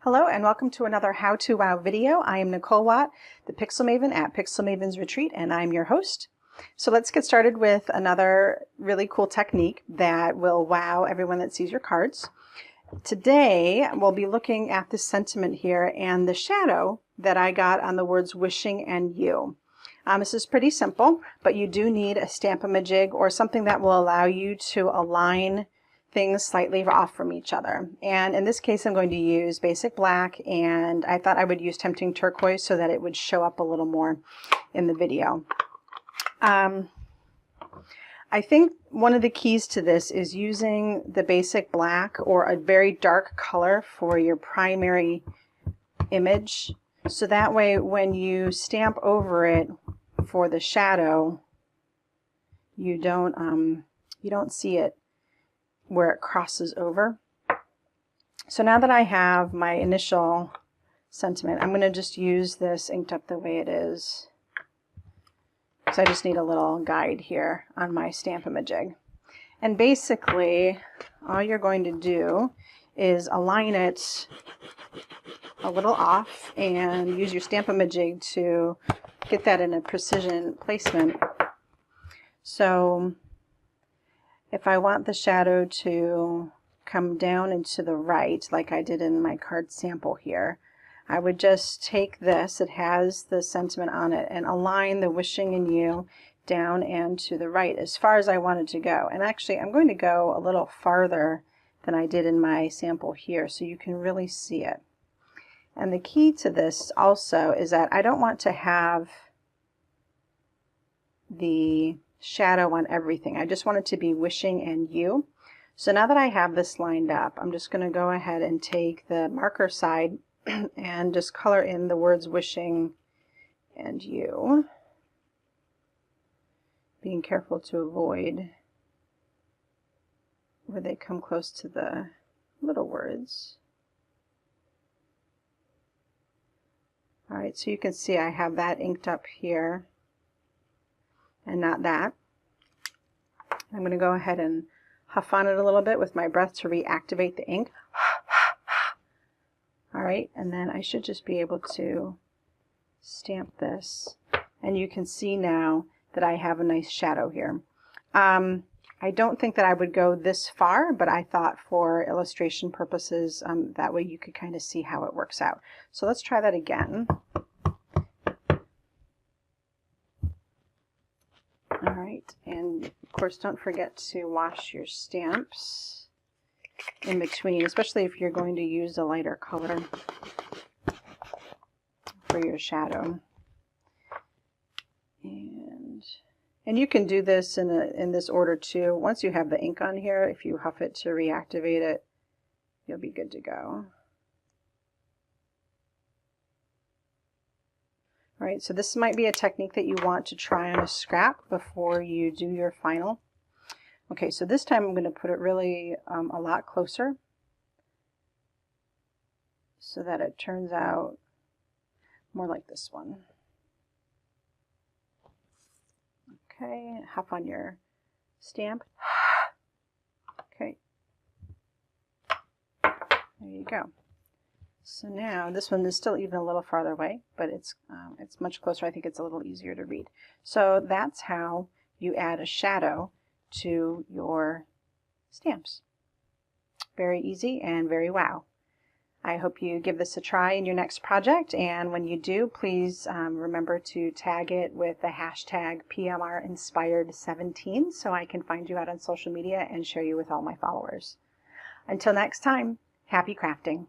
Hello and welcome to another How to Wow video. I am Nicole Watt, the Pixel Maven at Pixel Maven's Retreat, and I'm your host. So let's get started with another really cool technique that will wow everyone that sees your cards. Today we'll be looking at this sentiment here and the shadow that I got on the words wishing and you. This is pretty simple, but you do need a Stamp-A-Majig or something that will allow you to align things slightly off from each other. And in this case I'm going to use basic black, and I thought I would use tempting turquoise so that it would show up a little more in the video. I think one of the keys to this is using the basic black or a very dark color for your primary image, so that way when you stamp over it for the shadow you don't see it where it crosses over. So now that I have my initial sentiment, I'm going to just use this inked up the way it is, because I just need a little guide here on my Stamp-A-Majig. And basically all you're going to do is align it a little off and use your Stamp-A-Majig to get that in a precision placement. So if I want the shadow to come down and to the right, like I did in my card sample here, I would just take this, it has the sentiment on it, and align the wishing and you down and to the right as far as I wanted to go. And actually I'm going to go a little farther than I did in my sample here so you can really see it. And the key to this also is that I don't want to have the shadow on everything. I just want it to be wishing and you. So now that I have this lined up, I'm just going to go ahead and take the marker side and just color in the words wishing and you, being careful to avoid where they come close to the little words. Alright, so you can see I have that inked up here and not that. I'm going to go ahead and huff on it a little bit with my breath to reactivate the ink. Alright, and then I should just be able to stamp this, and you can see now that I have a nice shadow here. I don't think that I would go this far, but I thought for illustration purposes that way you could kind of see how it works out. So let's try that again. Alright, and of course don't forget to wash your stamps in between, especially if you're going to use a lighter color for your shadow. And you can do this in this order too. Once you have the ink on here, if you huff it to reactivate it, you'll be good to go. Alright, so this might be a technique that you want to try on a scrap before you do your final. Okay, so this time I'm going to put it really a lot closer so that it turns out more like this one. Okay, huff on your stamp. Okay, there you go. So now this one is still even a little farther away, but it's much closer. I think it's a little easier to read. So that's how you add a shadow to your stamps. Very easy and very wow. I hope you give this a try in your next project, and when you do, please remember to tag it with the hashtag PMRinspired17 so I can find you out on social media and share you with all my followers. Until next time, happy crafting.